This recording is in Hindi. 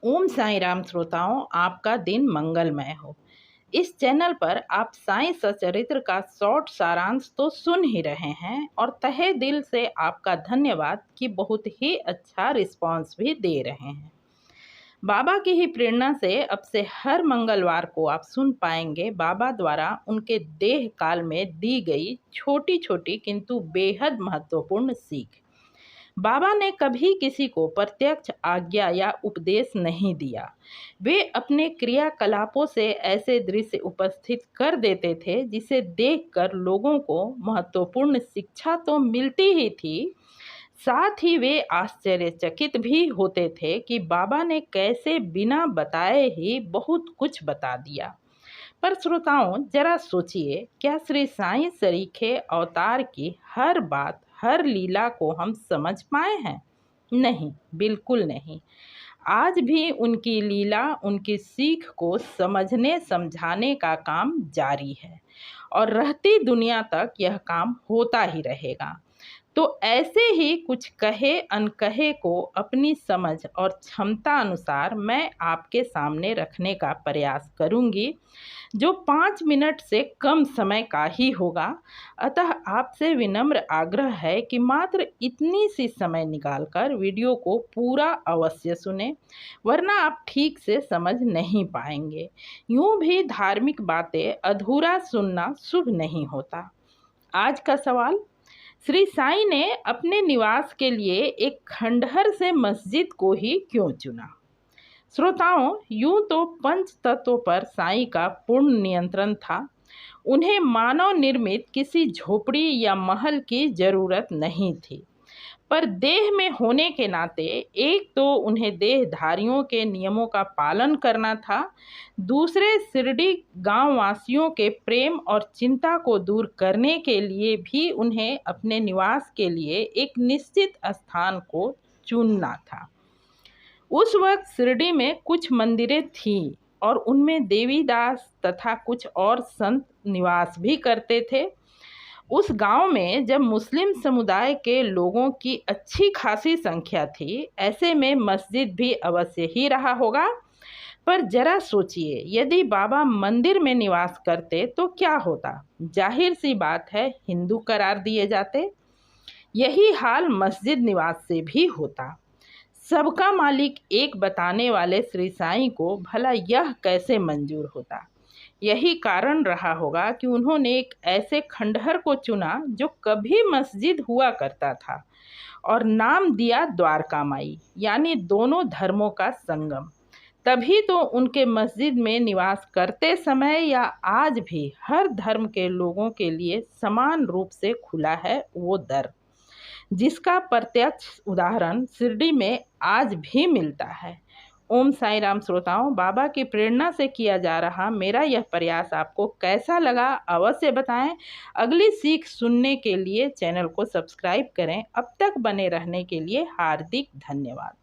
ओम साईं राम श्रोताओं, आपका दिन मंगलमय हो। इस चैनल पर आप साईं सचरित्र का शॉर्ट सारांश तो सुन ही रहे हैं और तहे दिल से आपका धन्यवाद कि बहुत ही अच्छा रिस्पांस भी दे रहे हैं। बाबा की ही प्रेरणा से अब से हर मंगलवार को आप सुन पाएंगे बाबा द्वारा उनके देह काल में दी गई छोटी छोटी किंतु बेहद महत्वपूर्ण सीख। बाबा ने कभी किसी को प्रत्यक्ष आज्ञा या उपदेश नहीं दिया। वे अपने क्रियाकलापों से ऐसे दृश्य उपस्थित कर देते थे जिसे देखकर लोगों को महत्वपूर्ण शिक्षा तो मिलती ही थी, साथ ही वे आश्चर्यचकित भी होते थे कि बाबा ने कैसे बिना बताए ही बहुत कुछ बता दिया। पर श्रोताओं, जरा सोचिए, क्या श्री साईं सरीखे अवतार की हर बात, हर लीला को हम समझ पाए हैं? नहीं, बिल्कुल नहीं। आज भी उनकी लीला, उनकी सीख को समझने समझाने का काम जारी है और रहती दुनिया तक यह काम होता ही रहेगा। तो ऐसे ही कुछ कहे अनकहे को अपनी समझ और क्षमता अनुसार मैं आपके सामने रखने का प्रयास करूंगी, जो 5 मिनट से कम समय का ही होगा। अतः आपसे विनम्र आग्रह है कि मात्र इतनी सी समय निकालकर वीडियो को पूरा अवश्य सुने, वरना आप ठीक से समझ नहीं पाएंगे। यूं भी धार्मिक बातें अधूरा सुनना शुभ नहीं होता। आज का सवाल, श्री साईं ने अपने निवास के लिए एक खंडहर से मस्जिद को ही क्यों चुना? श्रोताओं, यूं तो पंच तत्वों पर साईं का पूर्ण नियंत्रण था। उन्हें मानव निर्मित किसी झोपड़ी या महल की जरूरत नहीं थी, पर देह में होने के नाते एक तो उन्हें देहधारियों के नियमों का पालन करना था, दूसरे शिरडी गांव वासियों के प्रेम और चिंता को दूर करने के लिए भी उन्हें अपने निवास के लिए एक निश्चित स्थान को चुनना था। उस वक्त शिरडी में कुछ मंदिरें थीं और उनमें देवीदास तथा कुछ और संत निवास भी करते थे। उस गांव में जब मुस्लिम समुदाय के लोगों की अच्छी खासी संख्या थी, ऐसे में मस्जिद भी अवश्य ही रहा होगा। पर जरा सोचिए, यदि बाबा मंदिर में निवास करते तो क्या होता? जाहिर सी बात है, हिंदू करार दिए जाते। यही हाल मस्जिद निवास से भी होता। सबका मालिक एक बताने वाले श्री साईं को भला यह कैसे मंजूर होता? यही कारण रहा होगा कि उन्होंने एक ऐसे खंडहर को चुना जो कभी मस्जिद हुआ करता था और नाम दिया द्वारका माई, यानी दोनों धर्मों का संगम। तभी तो उनके मस्जिद में निवास करते समय या आज भी हर धर्म के लोगों के लिए समान रूप से खुला है वो दर, जिसका प्रत्यक्ष उदाहरण शिरडी में आज भी मिलता है। ओम साईं राम श्रोताओं, बाबा की प्रेरणा से किया जा रहा मेरा यह प्रयास आपको कैसा लगा अवश्य बताएं। अगली सीख सुनने के लिए चैनल को सब्सक्राइब करें। अब तक बने रहने के लिए हार्दिक धन्यवाद।